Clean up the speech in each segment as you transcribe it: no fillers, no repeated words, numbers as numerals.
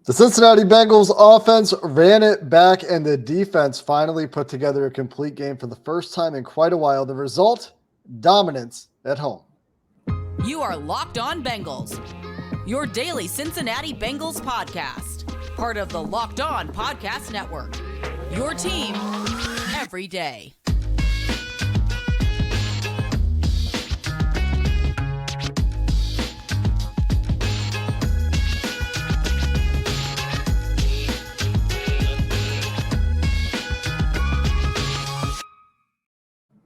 The Cincinnati Bengals offense ran it back, and the defense finally put together a complete game for the first time in quite a while. The result? Dominance at home. You are Locked On Bengals, your daily Cincinnati Bengals podcast, part of the Locked On Podcast Network, your team every day.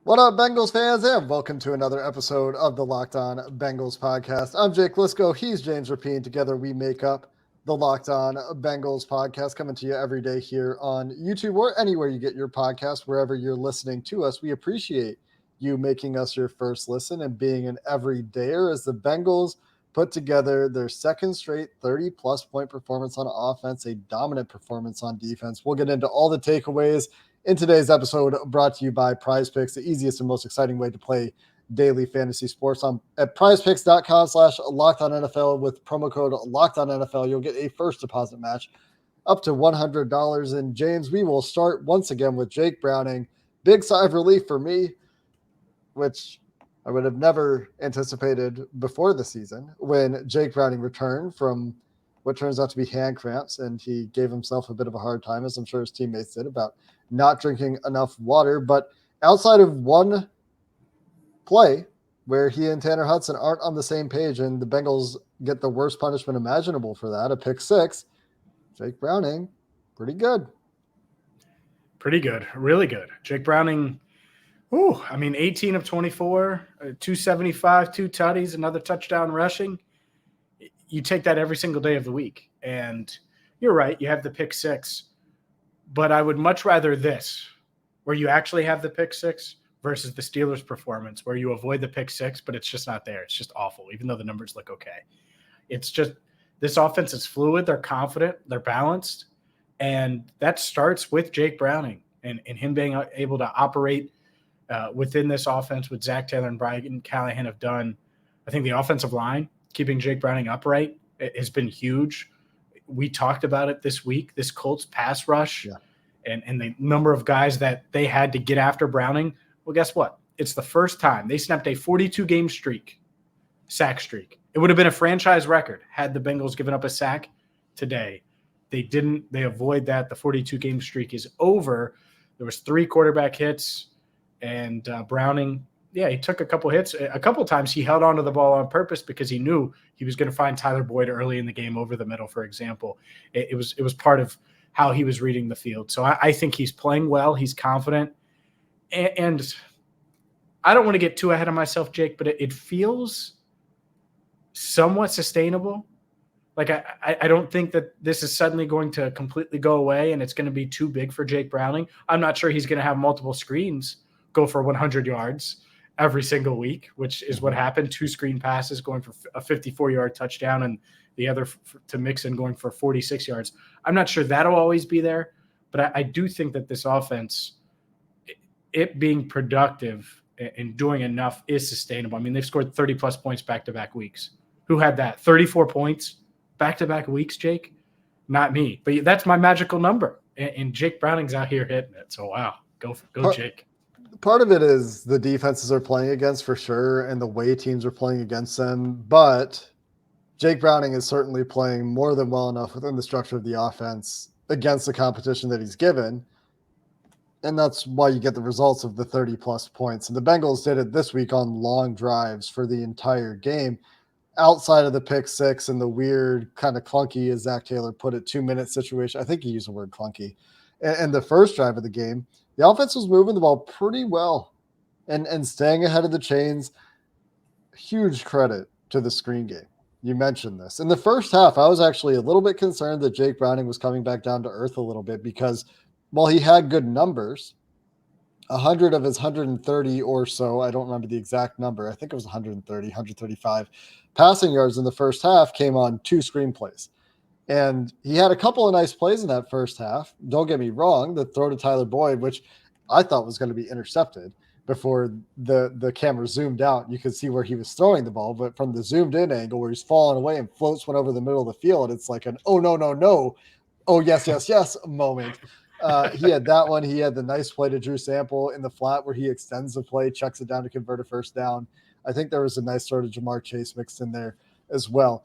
What up, Bengals fans, and welcome to another episode of the Locked On Bengals podcast. I'm Jake Liscow. He's James Rapien. Together we make up the Locked On Bengals podcast, coming to you every day here on YouTube or anywhere you get your podcast, wherever you're listening to us. We appreciate you making us your first listen and being an everydayer as the Bengals put together their second straight 30-plus point performance on offense, a dominant performance on defense. We'll get into all the takeaways in today's episode, brought to you by PrizePicks, the easiest and most exciting way to play daily fantasy sports. At prizepicks.com/LockedOnNFL with promo code LockedOnNFL, you'll get a first deposit match up to $100. And James, we will start once again with Jake Browning. Big sigh of relief for me, which I would have never anticipated before the season, when Jake Browning returned from what turns out to be hand cramps, and he gave himself a bit of a hard time, as I'm sure his teammates did, about not drinking enough water. But outside of one play where he and Tanner Hudson aren't on the same page and the Bengals get the worst punishment imaginable for that, a pick six, Jake Browning, pretty good. Pretty good. Really good. Jake Browning, 18 of 24, 275, 2 tutties, another touchdown rushing. You take that every single day of the week. And you're right, you have the pick six. But I would much rather this, where you actually have the pick six, versus the Steelers' performance, where you avoid the pick six, but it's just not there. It's just awful, even though the numbers look okay. It's just, this offense is fluid. They're confident. They're balanced. And that starts with Jake Browning and him being able to operate within this offense, with Zach Taylor and Brian Callahan have done. I think the offensive line, keeping Jake Browning upright, has been huge. We talked about it this week, this Colts pass rush and the number of guys that they had to get after Browning. Well, guess what? It's the first time they snapped a 42-game sack streak. It would have been a franchise record had the Bengals given up a sack today. They didn't. They avoid that. The 42-game streak is over. There was 3 quarterback hits, and Browning, he took a couple hits. A couple times he held onto the ball on purpose because he knew he was going to find Tyler Boyd early in the game over the middle, for example. It was part of how he was reading the field. So I think he's playing well. He's confident. And I don't want to get too ahead of myself, Jake, but it feels somewhat sustainable. Like I don't think that this is suddenly going to completely go away and it's going to be too big for Jake Browning. I'm not sure he's going to have multiple screens go for 100 yards every single week, which is what happened. 2 screen passes going for a 54-yard touchdown and the other to Mixon going for 46 yards. I'm not sure that'll always be there, but I do think that this offense, it being productive and doing enough, is sustainable. I mean, they've scored 30-plus points back-to-back weeks. Who had that? 34 points back-to-back weeks, Jake? Not me. But that's my magical number. And Jake Browning's out here hitting it. So, wow. Go Jake. Part of it is the defenses are playing against, for sure, and the way teams are playing against them. But Jake Browning is certainly playing more than well enough within the structure of the offense against the competition that he's given. And that's why you get the results of the 30-plus points. And the Bengals did it this week on long drives for the entire game, outside of the pick six and the weird, kind of clunky, as Zach Taylor put it, 2-minute situation. I think he used the word clunky. And the first drive of the game, the offense was moving the ball pretty well and staying ahead of the chains. Huge credit to the screen game. You mentioned this. In the first half, I was actually a little bit concerned that Jake Browning was coming back down to earth a little bit because, while he had good numbers, 100 of his 130 or so, I don't remember the exact number, I think it was 130, 135 passing yards in the first half came on 2 screenplays. And he had a couple of nice plays in that first half. Don't get me wrong, the throw to Tyler Boyd, which I thought was going to be intercepted, before the camera zoomed out. You could see where he was throwing the ball, but from the zoomed in angle where he's falling away and floats one over the middle of the field, it's like an, oh, no, oh, yes moment. He had that one. He had the nice play to Drew Sample in the flat where he extends the play, chucks it down to convert a first down. I think there was a nice throw to Jamar Chase mixed in there as well.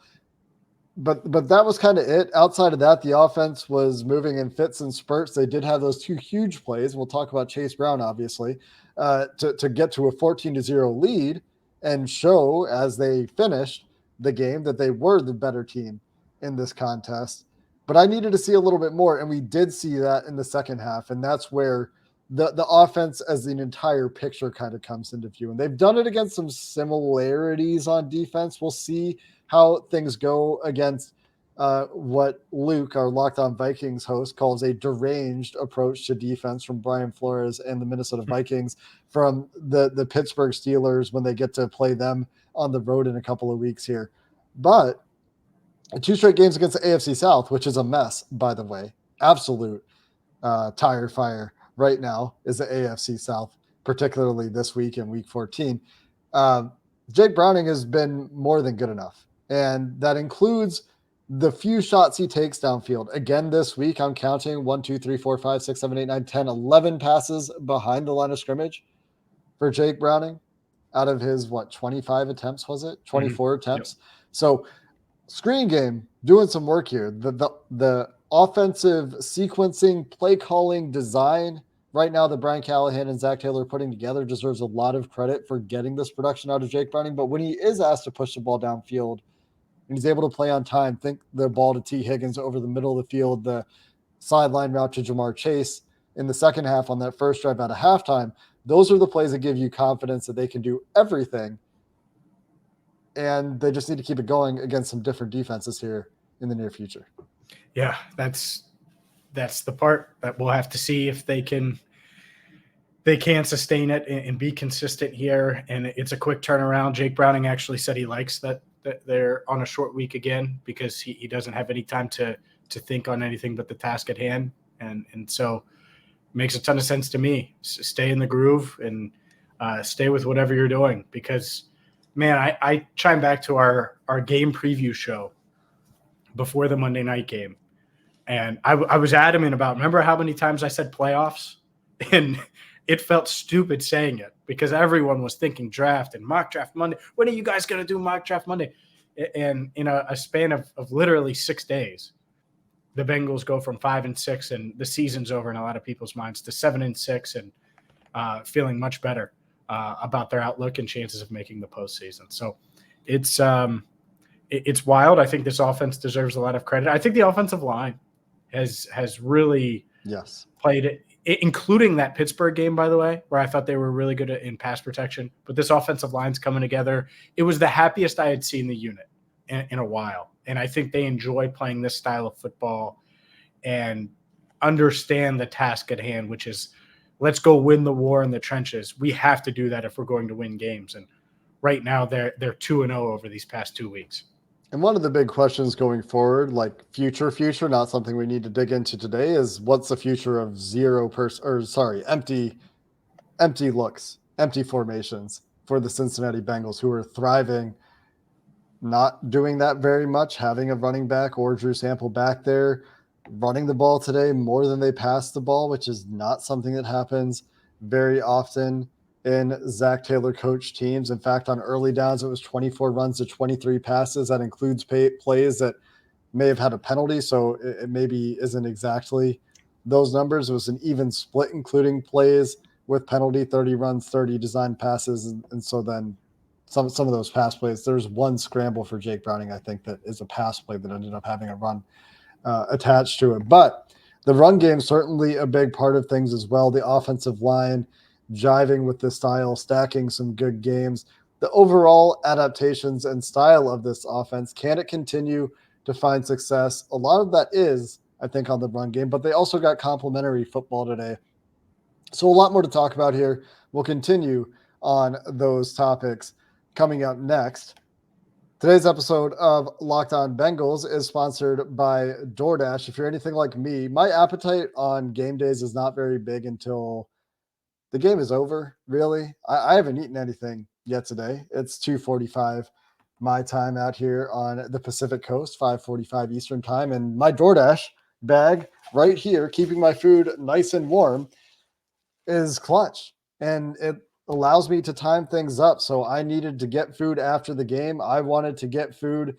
But that was kind of it. Outside of that, the offense was moving in fits and spurts. They did have those 2 huge plays. We'll talk about Chase Brown, obviously, to get to a 14-0 lead and show as they finished the game that they were the better team in this contest. But I needed to see a little bit more, and we did see that in the second half, and that's where the offense as an entire picture kind of comes into view. And they've done it against some similarities on defense. We'll see how things go against what Luke, our Locked On Vikings host, calls a deranged approach to defense from Brian Flores and the Minnesota Vikings from the Pittsburgh Steelers when they get to play them on the road in a couple of weeks here. But 2 straight games against the AFC South, which is a mess, by the way, absolute tire fire right now is the AFC South, particularly this week in week 14. Jake Browning has been more than good enough. And that includes the few shots he takes downfield. Again, this week, I'm counting 1, 2, 3, 4, 5, 6, 7, 8, 9, 10, 11 passes behind the line of scrimmage for Jake Browning out of his, 25 attempts, was it? 24 attempts. Yep. So screen game, doing some work here. The offensive sequencing, play calling, design right now that Brian Callahan and Zach Taylor are putting together deserves a lot of credit for getting this production out of Jake Browning. But when he is asked to push the ball downfield and he's able to play on time, think the ball to T. Higgins over the middle of the field, the sideline route to Jamar Chase in the second half on that first drive out of halftime, those are the plays that give you confidence that they can do everything. And they just need to keep it going against some different defenses here in the near future. Yeah, that's the part that we'll have to see if they can sustain it and be consistent here. And it's a quick turnaround. Jake Browning actually said he likes that they're on a short week again because he doesn't have any time to think on anything but the task at hand. And so it makes a ton of sense to me. Stay in the groove and stay with whatever you're doing because, man, I chime back to our game preview show before the Monday night game. And I was adamant about, remember how many times I said playoffs? And it felt stupid saying it because everyone was thinking draft and mock draft Monday. When are you guys going to do mock draft Monday? And in a span of literally 6 days, the Bengals go from 5-6 and the season's over in a lot of people's minds to 7-6 and feeling much better about their outlook and chances of making the postseason. So it's wild. I think this offense deserves a lot of credit. I think the offensive line has really played it, including that Pittsburgh game, by the way, where I thought they were really good in pass protection. But this offensive line's coming together. It was the happiest I had seen the unit in a while. And I think they enjoy playing this style of football and understand the task at hand, which is let's go win the war in the trenches. We have to do that if we're going to win games. And right now they're 2-0 over these past 2 weeks. And one of the big questions going forward, like future, not something we need to dig into today, is what's the future of empty looks, empty formations for the Cincinnati Bengals, who are thriving, not doing that very much, having a running back or Drew Sample back there, running the ball today more than they pass the ball, which is not something that happens very often in Zach Taylor coach teams. In fact, on early downs, it was 24 runs to 23 passes. That includes plays that may have had a penalty, so it maybe isn't exactly those numbers. It was an even split, including plays with penalty, 30 runs, 30 designed passes. And so then some of those pass plays, there's one scramble for Jake Browning, I think, that is a pass play that ended up having a run attached to it. But the run game is certainly a big part of things as well. The offensive line jiving with the style, stacking some good games, the overall adaptations and style of this offense. Can it continue to find success? A lot of that is, I think, on the run game, but they also got complimentary football today. So a lot more to talk about here. We'll continue on those topics coming up next. Today's episode of Locked On Bengals is sponsored by DoorDash. If you're anything like me, my appetite on game days is not very big until the game is over, really. I haven't eaten anything yet today. It's 2:45 my time out here on the Pacific Coast, 5:45 Eastern time, and my DoorDash bag right here, keeping my food nice and warm, is clutch. And it allows me to time things up. So I needed to get food after the game. I wanted to get food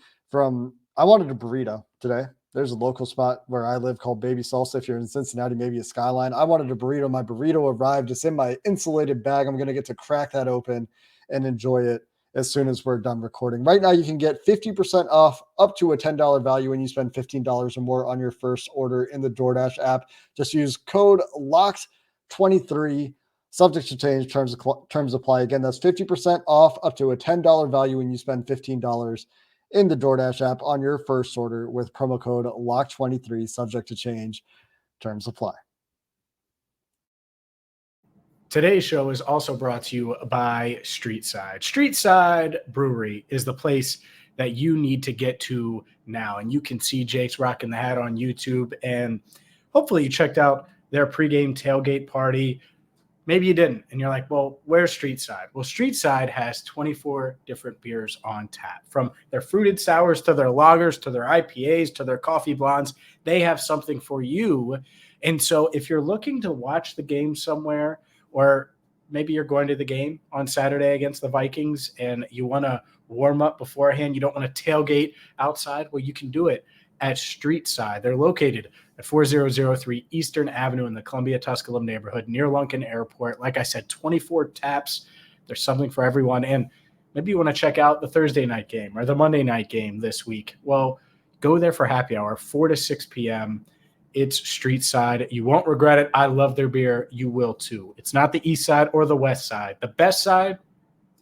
I wanted a burrito today. There's a local spot where I live called Baby Salsa. If you're in Cincinnati, maybe a Skyline. I wanted a burrito. My burrito arrived. It's in my insulated bag. I'm going to get to crack that open and enjoy it as soon as we're done recording. Right now, you can get 50% off up to a $10 value when you spend $15 or more on your first order in the DoorDash app. Just use code LOCKED23. Subject to change, terms apply. Again, that's 50% off up to a $10 value when you spend $15 in the DoorDash app on your first order with promo code LOCK23, subject to change, terms apply. Today's show is also brought to you by Streetside. Streetside Brewery is the place that you need to get to now. And you can see Jake's rocking the hat on YouTube. And hopefully you checked out their pregame tailgate party. Maybe you didn't. And you're like, well, where's Streetside? Well, Streetside has 24 different beers on tap. From their fruited sours to their lagers to their IPAs to their coffee blondes. They have something for you. And so if you're looking to watch the game somewhere, or maybe you're going to the game on Saturday against the Vikings and you want to warm up beforehand, you don't want to tailgate outside, well, you can do it at Streetside. They're located at 4003 Eastern Avenue in the Columbia-Tusculum neighborhood near Lunken Airport. Like I said, 24 taps. There's something for everyone. And maybe you want to check out the Thursday night game or the Monday night game this week. Well, go there for happy hour, 4 to 6 p.m. It's Streetside. You won't regret it. I love their beer. You will too. It's not the east side or the west side. The best side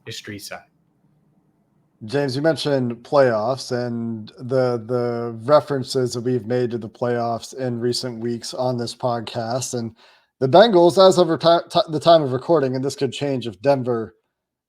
is Streetside. James, you mentioned playoffs and the references that we've made to the playoffs in recent weeks on this podcast. And the Bengals, as of the time of recording, and this could change if Denver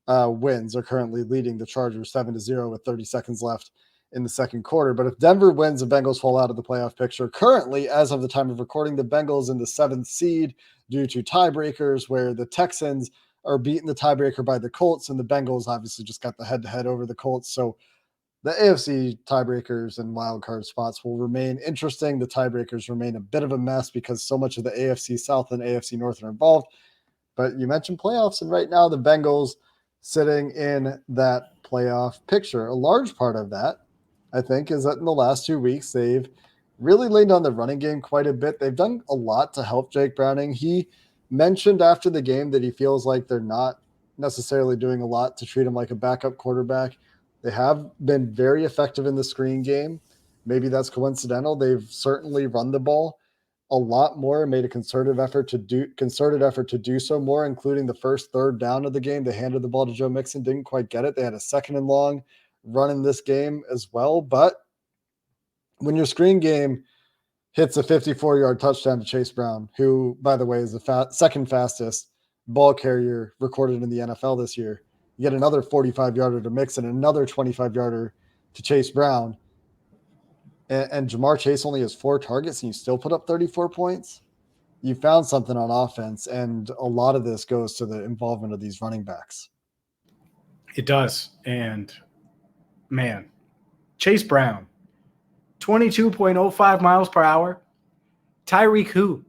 wins, are currently leading the Chargers 7-0 with 30 seconds left in the second quarter. But if Denver wins, the Bengals fall out of the playoff picture. Currently, as of the time of recording, the Bengals in the 7th seed due to tiebreakers, where the Texans are beating the tiebreaker by the Colts, and the Bengals obviously just got the head-to-head over the Colts. So the AFC tiebreakers and wildcard spots will remain interesting. The tiebreakers remain a bit of a mess because so much of the AFC South and AFC North are involved. But you mentioned playoffs, and right now the Bengals sitting in that playoff picture. A large part of that, I think, is that in the last 2 weeks, they've really leaned on the running game quite a bit. They've done a lot to help Jake Browning. He mentioned after the game that he feels like they're not necessarily doing a lot to treat him like a backup quarterback. They have been very effective in the screen game. Maybe that's coincidental. They've certainly run the ball a lot more, made a concerted effort to do so more, including the first third down of the game. They handed the ball to Joe Mixon, didn't quite get it. They had a 2nd and long run in this game as well. But when your screen game hits a 54-yard touchdown to Chase Brown, who, by the way, is the second fastest ball carrier recorded in the NFL this year. You get another 45-yarder to Mixon, another 25-yarder to Chase Brown, and Jamar Chase only has 4 targets, and you still put up 34 points. You found something on offense, and a lot of this goes to the involvement of these running backs. It does, and man, Chase Brown, 22.05 miles per hour. Tyreek who?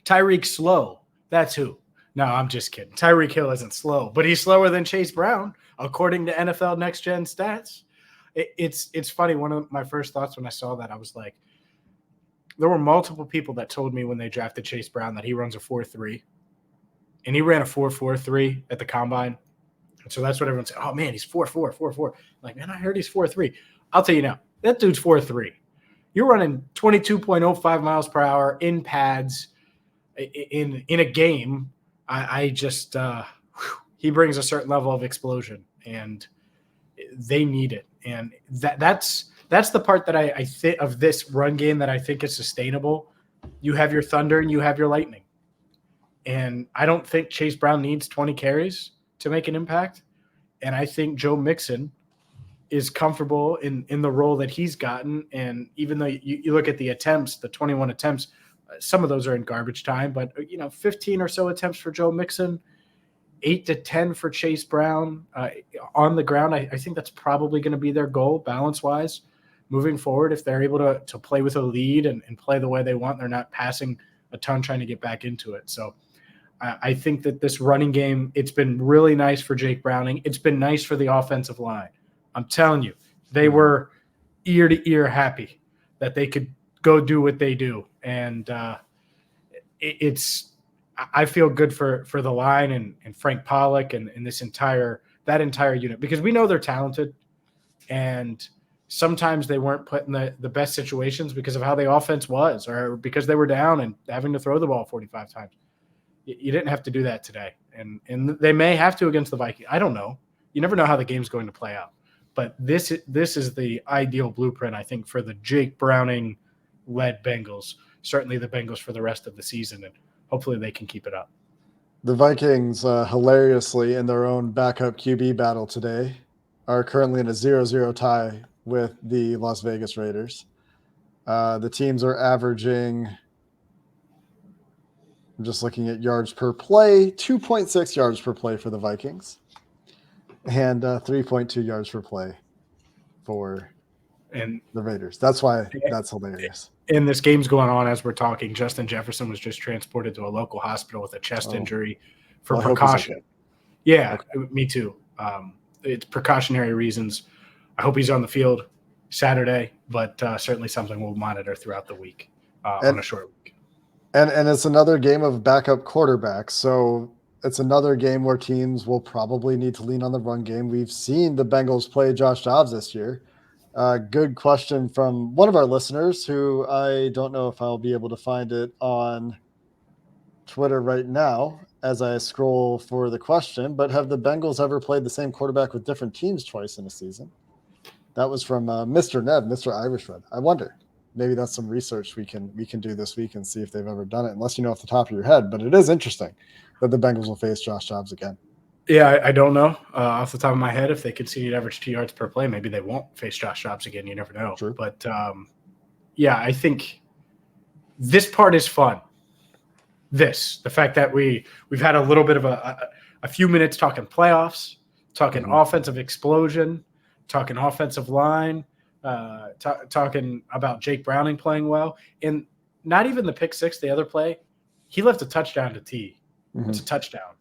Tyreek slow. That's who. No, I'm just kidding. Tyreek Hill isn't slow, but he's slower than Chase Brown, according to NFL Next Gen Stats. It's funny. One of my first thoughts when I saw that, I was like, there were multiple people that told me when they drafted Chase Brown that he runs a 4.3, and he ran a 4.43 at the combine. And so that's what everyone said. Oh, man, he's 4.4, 4.4. Like, man, I heard he's 4.3. I'll tell you now, that dude's 4.3. You're running 22.05 miles per hour in pads in a game. He brings a certain level of explosion, and they need it. And that's the part that I think of this run game that I think is sustainable. You have your thunder and you have your lightning. And I don't think Chase Brown needs 20 carries to make an impact. And I think Joe Mixon is comfortable in the role that he's gotten. And even though you look at the attempts, the 21 attempts, Some of those are in garbage time, but 15 or so attempts for Joe Mixon, 8 to 10 for Chase Brown on the ground. I think that's probably going to be their goal balance-wise moving forward. If they're able to play with a lead and play the way they want, they're not passing a ton trying to get back into it. So I think that this running game, it's been really nice for Jake Browning. It's been nice for the offensive line. I'm telling you, they were ear to ear happy that they could go do what they do. And I feel good for the line and Frank Pollock and that entire unit, because we know they're talented, and sometimes they weren't put in the best situations because of how the offense was, or because they were down and having to throw the ball 45 times. You didn't have to do that today. And they may have to against the Vikings. I don't know. You never know how the game's going to play out. But this is the ideal blueprint, I think, for the Jake Browning-led Bengals, certainly the Bengals for the rest of the season, and hopefully they can keep it up. The Vikings, hilariously, in their own backup QB battle today, are currently in a 0-0 tie with the Las Vegas Raiders. The teams are averaging, I'm just looking at yards per play, 2.6 yards per play for the Vikings, and 3.2 yards per play for the Raiders. That's why that's hilarious. And this game's going on as we're talking. Justin Jefferson was just transported to a local hospital with a chest injury for precaution. Okay. Yeah, okay. Me too. It's precautionary reasons. I hope he's on the field Saturday, but certainly something we'll monitor throughout the week on a short week. And it's another game of backup quarterbacks. So it's another game where teams will probably need to lean on the run game. We've seen the Bengals play Josh Dobbs this year. Good question from one of our listeners, who I don't know if I'll be able to find it on Twitter right now as I scroll for the question, but have the Bengals ever played the same quarterback with different teams twice in a season? That was from Mr. Ned, Mr. Irish Red. I wonder. Maybe that's some research we can do this week and see if they've ever done it, unless you know off the top of your head. But it is interesting that the Bengals will face Josh Dobbs again. Yeah, I don't know off the top of my head. If they continue to average 2 yards per play, maybe they won't face Josh Dobbs again. You never know. True. But, yeah, I think this part is fun. The fact that we've had a little bit of a few minutes talking playoffs, talking offensive explosion, talking offensive line, talking about Jake Browning playing well. And not even the pick six, the other play, he left a touchdown to T. It's a touchdown.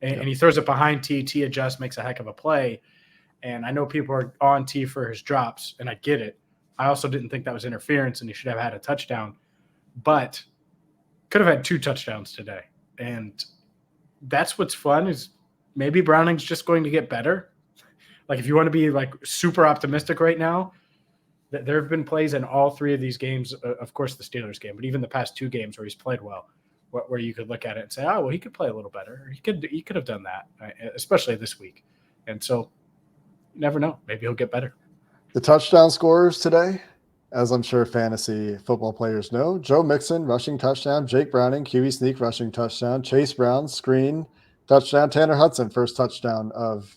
And he throws it behind T. T adjusts, makes a heck of a play. And I know people are on T for his drops, and I get it. I also didn't think that was interference, and he should have had a touchdown. But could have had 2 touchdowns today. And that's what's fun, is maybe Browning's just going to get better. Like, if you want to be, like, super optimistic right now, there have been plays in all 3 of these games, of course the Steelers game, but even the past 2 games where he's played well, where you could look at it and say, oh, well, he could play a little better. Or he could have done that, especially this week. And so you never know. Maybe he'll get better. The touchdown scorers today, as I'm sure fantasy football players know: Joe Mixon, rushing touchdown; Jake Browning, QB sneak, rushing touchdown; Chase Brown, screen, touchdown; Tanner Hudson, first touchdown of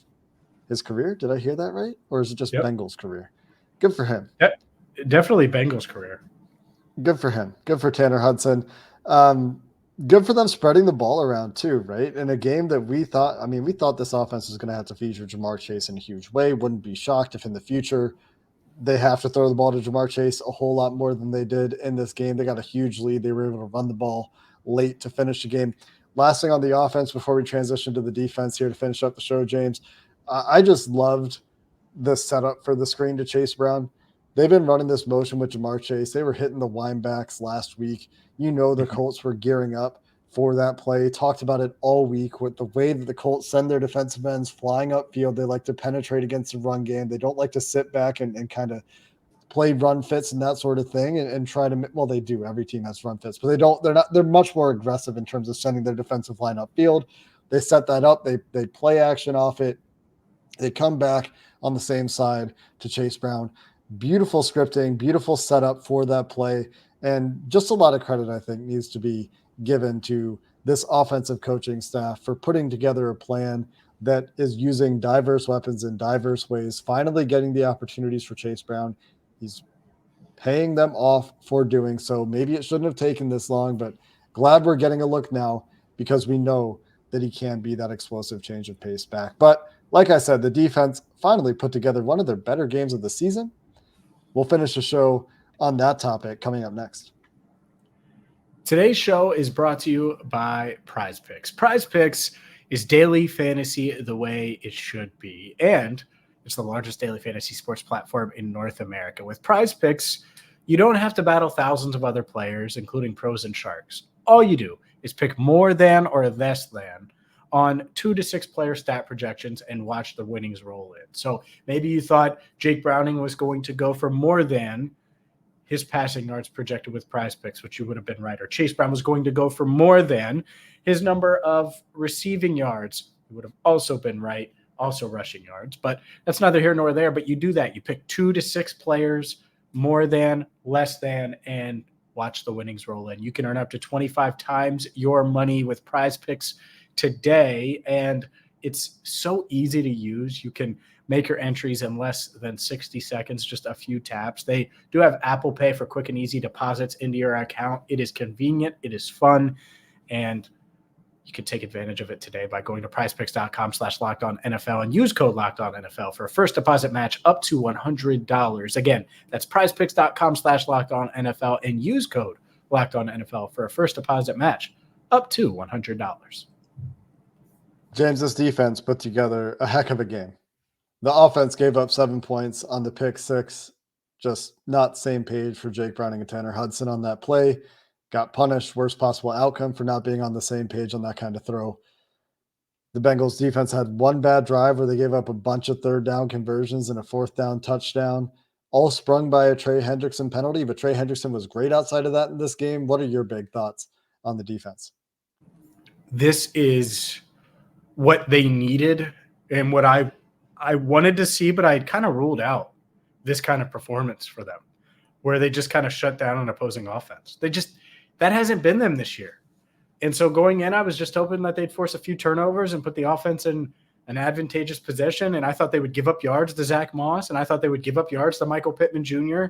his career. Did I hear that right? Or is it just Bengals' career? Good for him. Definitely Bengals' career. Good for him. Good for Tanner Hudson. Good for them spreading the ball around too, right? In a game that we thought this offense was going to have to feature Jamar Chase in a huge way. Wouldn't be shocked if in the future they have to throw the ball to Jamar Chase a whole lot more than they did in this game. They got a huge lead. They were able to run the ball late to finish the game. Last thing on the offense before we transition to the defense here to finish up the show, James, I just loved the setup for the screen to Chase Brown. They've been running this motion with Jamar Chase. They were hitting the winebacks last week. You know the Colts were gearing up for that play. Talked about it all week with the way that the Colts send their defensive ends flying upfield. They like to penetrate against the run game. They don't like to sit back and kind of play run fits and that sort of thing and try to – well, they do. Every team has run fits. But they're much more aggressive in terms of sending their defensive line upfield. They set that up. They play action off it. They come back on the same side to Chase Brown. Beautiful scripting, beautiful setup for that play. And just a lot of credit, I think, needs to be given to this offensive coaching staff for putting together a plan that is using diverse weapons in diverse ways, finally getting the opportunities for Chase Brown. He's paying them off for doing so. Maybe it shouldn't have taken this long, but glad we're getting a look now because we know that he can be that explosive change of pace back. But like I said, the defense finally put together one of their better games of the season. We'll finish the show on that topic coming up next. Today's show is brought to you by PrizePicks. PrizePicks is daily fantasy the way it should be, and it's the largest daily fantasy sports platform in North America. With PrizePicks, you don't have to battle thousands of other players, including pros and sharks. All you do is pick more than or less than on 2 to 6 player stat projections and watch the winnings roll in. So maybe you thought Jake Browning was going to go for more than his passing yards projected with PrizePicks, which you would have been right. Or Chase Brown was going to go for more than his number of receiving yards. You would have also been right, also rushing yards. But that's neither here nor there. But you do that. You pick 2 to 6 players, more than, less than, and watch the winnings roll in. You can earn up to 25 times your money with PrizePicks today. And it's so easy to use. You can make your entries in less than 60 seconds, just a few taps. They do have Apple Pay for quick and easy deposits into your account. It is convenient, it is fun, and you can take advantage of it today by going to prizepicks.com/lockedonnfl and use code LockedOnNFL for a first deposit match up to $100. Again, that's prizepicks.com/lockedonnfl and use code LockedOnNFL for a first deposit match up to $100. James, this defense put together a heck of a game. The offense gave up 7 points on the pick six. Just not same page for Jake Browning and Tanner Hudson on that play. Got punished, worst possible outcome for not being on the same page on that kind of throw. The Bengals defense had one bad drive where they gave up a bunch of third down conversions and a fourth down touchdown, all sprung by a Trey Hendrickson penalty, but Trey Hendrickson was great outside of that in this game. What are your big thoughts on the defense? This is what they needed and what I wanted to see, but I had kind of ruled out this kind of performance for them, where they just kind of shut down an opposing offense. That hasn't been them this year. And so going in, I was just hoping that they'd force a few turnovers and put the offense in an advantageous position. And I thought they would give up yards to Zach Moss, and I thought they would give up yards to Michael Pittman Jr.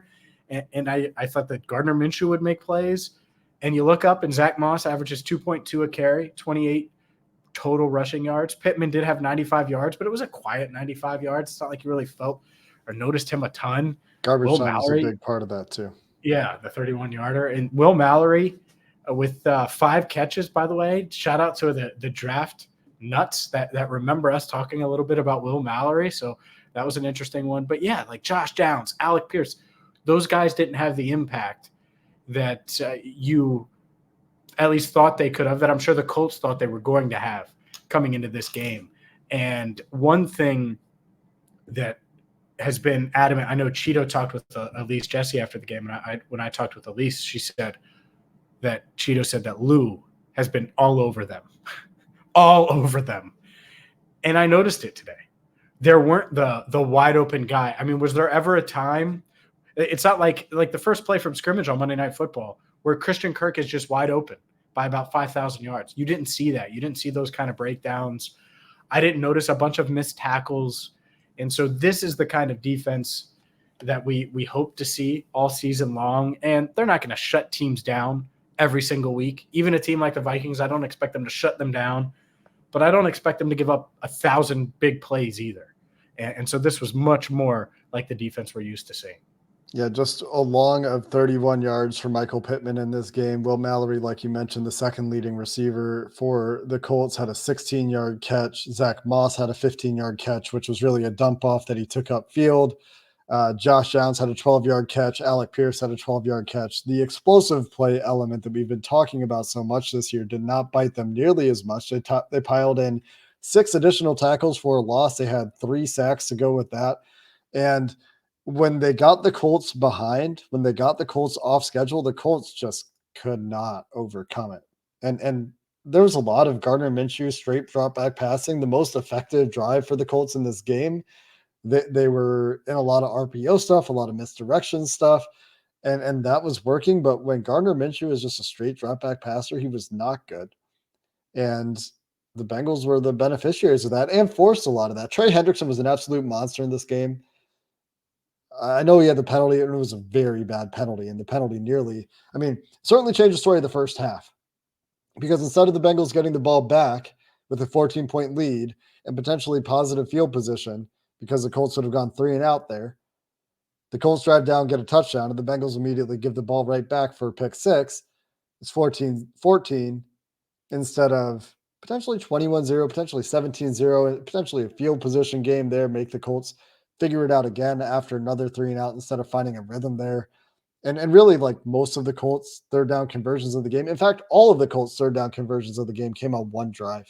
And I thought that Gardner Minshew would make plays. And you look up and Zach Moss averages 2.2 a carry, 28 total rushing yards. Pittman did have 95 yards, but it was a quiet 95 yards. It's not like you really felt or noticed him a ton. Garbage time is a big part of that too. Yeah, the 31-yarder. And Will Mallory with 5 catches, by the way. Shout out to the draft nuts that remember us talking a little bit about Will Mallory. So that was an interesting one. But yeah, like Josh Downs, Alec Pierce, those guys didn't have the impact that you at least thought they could have, that I'm sure the Colts thought they were going to have coming into this game. And one thing that has been adamant, I know Cheeto talked with Elise Jesse after the game, and when I talked with Elise, she said that Cheeto said that Lou has been all over them, all over them. And I noticed it today. There weren't the wide open guy. I mean, was there ever a time? It's not like the first play from scrimmage on Monday Night Football where Christian Kirk is just wide open by about 5,000 yards. You didn't see that. You didn't see those kind of breakdowns. I didn't notice a bunch of missed tackles. And so this is the kind of defense that we hope to see all season long. And they're not going to shut teams down every single week. Even a team like the Vikings, I don't expect them to shut them down, but I don't expect them to give up 1,000 big plays either. And so this was much more like the defense we're used to seeing. Yeah, just a long of 31 yards for Michael Pittman in this game. Will Mallory, like you mentioned, the second leading receiver for the Colts, had a 16-yard catch. Zach Moss had a 15-yard catch, which was really a dump off that he took upfield. Josh Downs had a 12-yard catch. Alec Pierce had a 12-yard catch. The explosive play element that we've been talking about so much this year did not bite them nearly as much. They piled in 6 additional tackles for a loss. They had 3 sacks to go with that. And when they got the Colts behind, when they got the Colts off schedule, the Colts just could not overcome it. And there was a lot of Gardner Minshew straight drop back passing, the most effective drive for the Colts in this game. They were in a lot of RPO stuff, a lot of misdirection stuff, and that was working. But when Gardner Minshew is just a straight drop back passer, he was not good. And the Bengals were the beneficiaries of that and forced a lot of that. Trey Hendrickson was an absolute monster in this game. I know he had the penalty, and it was a very bad penalty, and the penalty certainly changed the story of the first half, because instead of the Bengals getting the ball back with a 14-point lead and potentially positive field position, because the Colts would have gone 3 and out there, the Colts drive down, get a touchdown, and the Bengals immediately give the ball right back for a pick six. It's 14-14 instead of potentially 21-0, potentially 17-0, potentially a field position game there, make the Colts figure it out again after another 3 and out instead of finding a rhythm there. And really, like most of the Colts' third down conversions of the game, in fact, all of the Colts' third down conversions of the game came on one drive,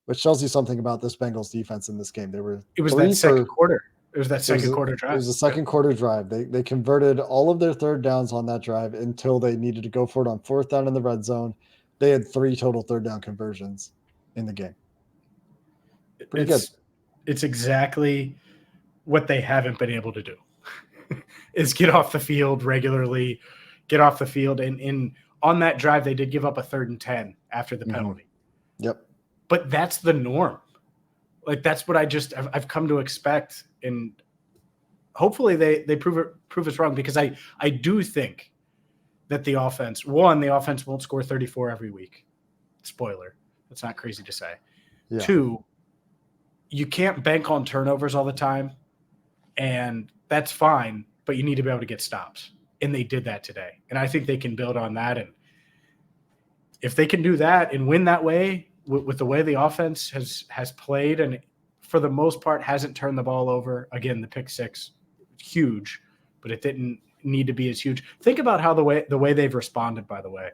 which tells you something about this Bengals defense in this game. It was that second quarter. It was that second quarter drive. It was a second quarter drive. They converted all of their third downs on that drive until they needed to go for it on fourth down in the red zone. They had 3 total third down conversions in the game. Pretty good. It's exactly what they haven't been able to do is get off the field regularly, And on that drive, they did give up a 3rd and 10 after the penalty. Yep. But that's the norm. Like, that's what I've come to expect. And hopefully they prove us wrong, because I do think that the offense won't score 34 every week. Spoiler. That's not crazy to say. Yeah. 2, you can't bank on turnovers all the time, and that's fine, but you need to be able to get stops. And they did that today. And I think they can build on that. And if they can do that and win that way, with the way the offense has played, and for the most part hasn't turned the ball over. Again, the pick six, huge, but it didn't need to be as huge. Think about how the way they've responded, by the way,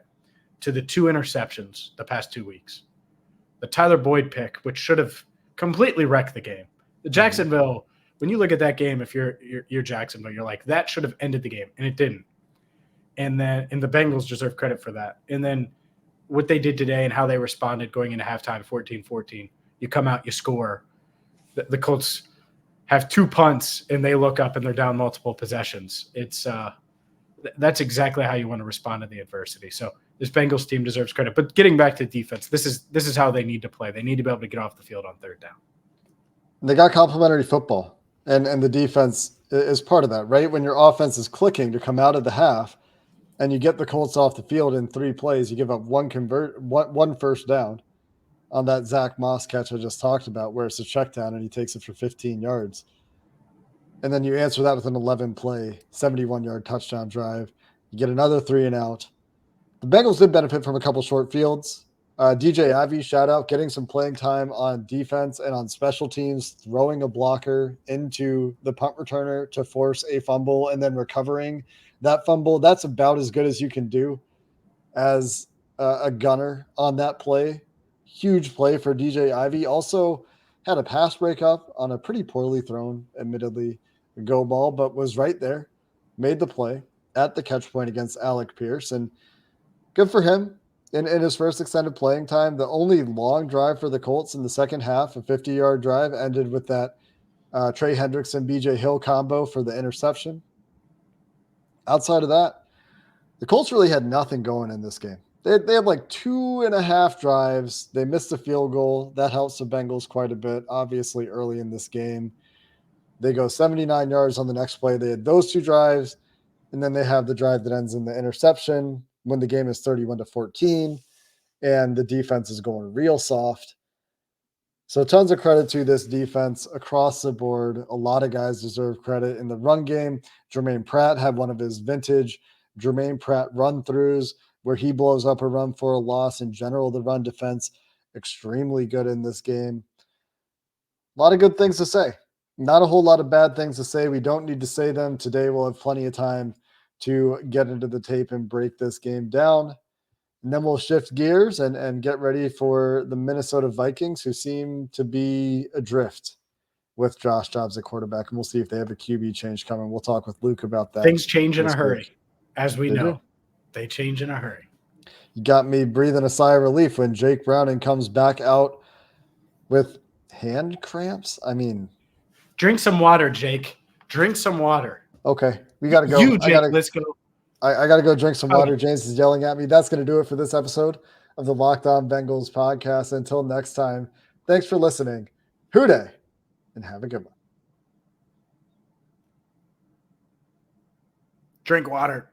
to the 2 interceptions the past 2 weeks. The Tyler Boyd pick, which should have completely wrecked the game. The Jacksonville, when you look at that game, if you're Jacksonville, you're like, that should have ended the game, and it didn't. And the Bengals deserve credit for that. And then what they did today and how they responded going into halftime, 14-14. You come out, you score. The Colts have 2 punts, and they look up and they're down multiple possessions. It's that's exactly how you want to respond to the adversity. So this Bengals team deserves credit. But getting back to defense, this is how they need to play. They need to be able to get off the field on third down. They got complementary football, and the defense is part of that, right? When your offense is clicking to come out of the half, and you get the Colts off the field in 3 plays, you give up one first down on that Zach Moss catch I just talked about, where it's a check down and he takes it for 15 yards. And then you answer that with an 11-play, 71-yard touchdown drive. You get another 3 and out. The Bengals did benefit from a couple short fields. DJ Ivey, shout out, getting some playing time on defense and on special teams, throwing a blocker into the punt returner to force a fumble and then recovering that fumble. That's about as good as you can do as a gunner on that play. Huge play for DJ Ivey. Also had a pass breakup on a pretty poorly thrown, admittedly, go ball, but was right there, made the play at the catch point against Alec Pierce. And good for him in his first extended playing time. The only long drive for the Colts in the second half, a 50-yard drive, ended with that Trey Hendrickson, BJ Hill combo for the interception. Outside of that, the Colts really had nothing going in this game. They had like 2.5 drives. They missed a field goal. That helps the Bengals quite a bit, obviously, early in this game. They go 79 yards on the next play. They had those 2 drives, and then they have the drive that ends in the interception when the game is 31-14, and the defense is going real soft. So tons of credit to this defense across the board. A lot of guys deserve credit in the run game. Jermaine Pratt had one of his vintage Jermaine Pratt run-throughs where he blows up a run for a loss. In general, the run defense, extremely good in this game. A lot of good things to say. Not a whole lot of bad things to say. We don't need to say them. Today we'll have plenty of time to get into the tape and break this game down. And then we'll shift gears and get ready for the Minnesota Vikings, who seem to be adrift with Josh Dobbs at quarterback. And we'll see if they have a QB change coming. We'll talk with Luke about that. Things change in a hurry, as we know. They change in a hurry. You got me breathing a sigh of relief when Jake Browning comes back out with hand cramps. I mean, drink some water, Jake. Drink some water. Okay, we got to go. Let's go. I got to go drink some water. James is yelling at me. That's going to do it for this episode of the Locked On Bengals podcast. Until next time, thanks for listening. Hoo day, and have a good one. Drink water.